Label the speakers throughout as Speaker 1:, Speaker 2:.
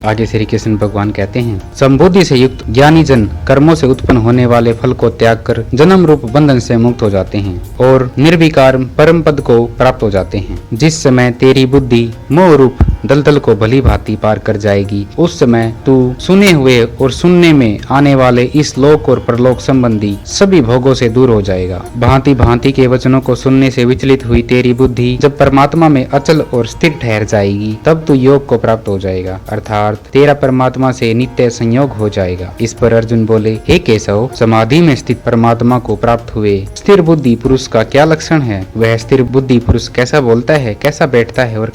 Speaker 1: आगे श्री कृष्ण भगवान कहते हैं, संबुद्धि से युक्त ज्ञानी जन कर्मों से उत्पन्न होने वाले फल को त्याग कर जन्म रूप बंधन से मुक्त हो जाते हैं और निर्विकार परम पद को प्राप्त हो जाते हैं। जिस समय तेरी बुद्धि मोह रूप दलदल को भली भांति पार कर जाएगी, उस समय तू सुने हुए और सुनने में आने वाले इस लोक और परलोक संबंधी सभी भोगों से दूर हो जाएगा। भांति भांति के वचनों को सुनने से विचलित हुई तेरी बुद्धि जब परमात्मा में अचल और स्थिर ठहर जाएगी, तब तू योग को प्राप्त हो जाएगा, अर्थात तेरा परमात्मा से नित्य संयोग हो जाएगा। इस पर अर्जुन बोले, हे केशव, समाधि में स्थित परमात्मा को प्राप्त हुए स्थिर बुद्धि पुरुष का क्या लक्षण है? वह स्थिर बुद्धि पुरुष कैसा बोलता है, कैसा बैठता है? और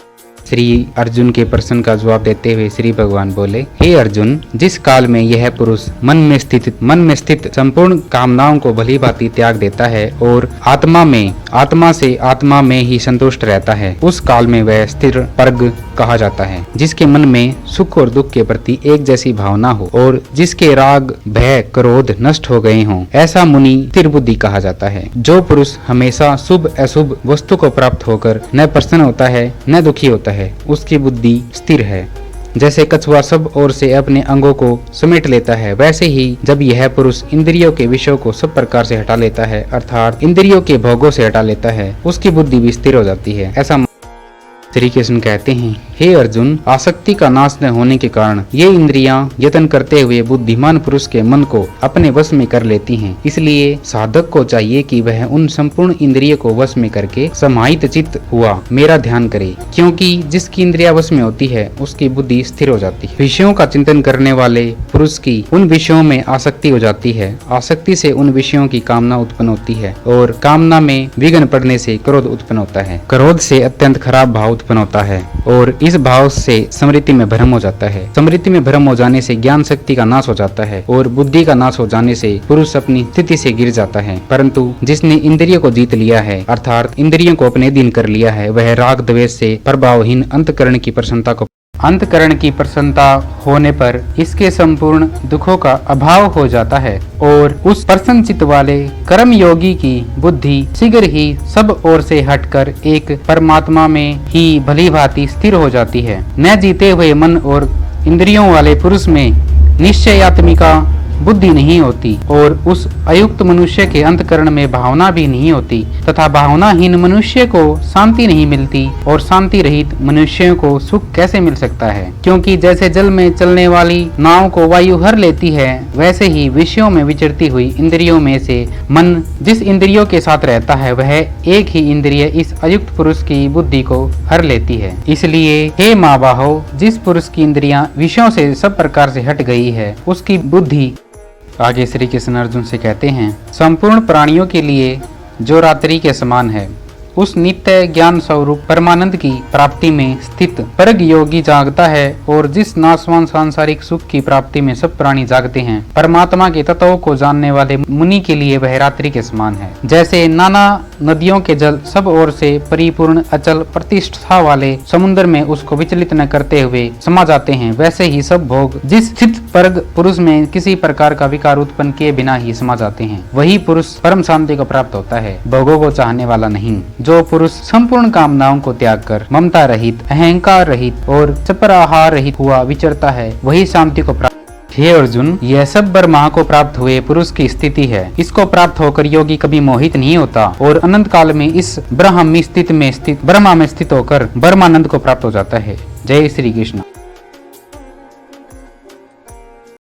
Speaker 1: श्री अर्जुन के प्रश्न का जवाब देते हुए श्री भगवान बोले, हे अर्जुन, जिस काल में यह पुरुष मन में स्थित संपूर्ण कामनाओं को भली भांति त्याग देता है और आत्मा से आत्मा में ही संतुष्ट रहता है, उस काल में वह स्थिर पर्ग कहा जाता है। जिसके मन में सुख और दुख के प्रति एक जैसी भावना हो और जिसके राग भय क्रोध नष्ट हो गए हों, ऐसा मुनि स्थिर बुद्धि कहा जाता है। जो पुरुष हमेशा शुभ अशुभ वस्तु को प्राप्त होकर न प्रसन्न होता है न दुखी होता है, उसकी बुद्धि स्थिर है। जैसे कछुआ सब ओर से अपने अंगों को समेट लेता है, वैसे ही जब यह पुरुष इंद्रियों के विषयों को सब प्रकार से हटा लेता है, अर्थात इंद्रियों के भोगों से हटा लेता है, उसकी बुद्धि भी स्थिर हो जाती है। ऐसा श्री कृष्ण कहते हैं, हे अर्जुन, आसक्ति का नाश न होने के कारण ये इंद्रियां यत्न करते हुए बुद्धिमान पुरुष के मन को अपने वश में कर लेती हैं। इसलिए साधक को चाहिए कि वह उन संपूर्ण इंद्रियों को वश में करके समाहित चित्त हुआ मेरा ध्यान करे, क्योंकि जिसकी इंद्रिया वश में होती है उसकी बुद्धि स्थिर हो जाती है। विषयों का चिंतन करने वाले पुरुष की उन विषयों में आसक्ति हो जाती है, आसक्ति से उन विषयों की कामना उत्पन्न होती है और कामना में विघ्न पड़ने से क्रोध उत्पन्न होता है। क्रोध से अत्यंत खराब भाव उत्पन्न होता है और इस भाव से स्मृति में भ्रम हो जाता है। स्मृति में भ्रम हो जाने से ज्ञान शक्ति का नाश हो जाता है और बुद्धि का नाश हो जाने से पुरुष अपनी स्थिति से गिर जाता है। परंतु जिसने इंद्रियों को जीत लिया है, अर्थात इंद्रियों को अपने अधीन कर लिया है, वह राग द्वेष से प्रभावहीन अंतःकरण की प्रसन्नता होने पर इसके संपूर्ण दुखों का अभाव हो जाता है और उस प्रसन्न चित्त वाले कर्म योगी की बुद्धि शीघ्र ही सब ओर से हटकर एक परमात्मा में ही भली भांति स्थिर हो जाती है। न जीते हुए मन और इंद्रियों वाले पुरुष में निश्चयात्मिका बुद्धि नहीं होती और उस अयुक्त मनुष्य के अंतःकरण में भावना भी नहीं होती तथा भावनाहीन मनुष्य को शांति नहीं मिलती और शांति रहित मनुष्यों को सुख कैसे मिल सकता है? क्योंकि जैसे जल में चलने वाली नाव को वायु हर लेती है, वैसे ही विषयों में विचरती हुई इंद्रियों में से मन जिस इंद्रियों के साथ रहता है, वह एक ही इंद्रिय इस अयुक्त पुरुष की बुद्धि को हर लेती है। इसलिए हे महाबाहो, जिस पुरुष की इंद्रियां विषयों से सब प्रकार से हट गई है, उसकी बुद्धि आगे श्री कृष्ण अर्जुन से कहते हैं, संपूर्ण प्राणियों के लिए जो रात्रि के समान है, उस नित्य ज्ञान स्वरूप परमानंद की प्राप्ति में स्थित परग योगी जागता है और जिस नाशवान सांसारिक सुख की प्राप्ति में सब प्राणी जागते हैं, परमात्मा के तत्वों को जानने वाले मुनि के लिए वह रात्रि के समान है। जैसे नाना नदियों के जल सब ओर से परिपूर्ण अचल प्रतिष्ठा वाले समुद्र में उसको विचलित न करते हुए समा जाते हैं, वैसे ही सब भोग जिस स्थित परग पुरुष में किसी प्रकार का विकार उत्पन्न किए बिना ही समा जाते हैं, वही पुरुष परम शांति को प्राप्त होता है, भोगों को चाहने वाला नहीं। जो पुरुष संपूर्ण कामनाओं को त्याग कर ममता रहित, अहंकार रहित और चपराहार रहित हुआ विचरता है, वही शांति को प्राप्त। हे अर्जुन, यह सब ब्रह्मा को प्राप्त हुए पुरुष की स्थिति है। इसको प्राप्त होकर योगी कभी मोहित नहीं होता और अनंत काल में इस ब्रह्मा में स्थित होकर ब्रह्मानंद को प्राप्त हो जाता है। जय श्री कृष्ण।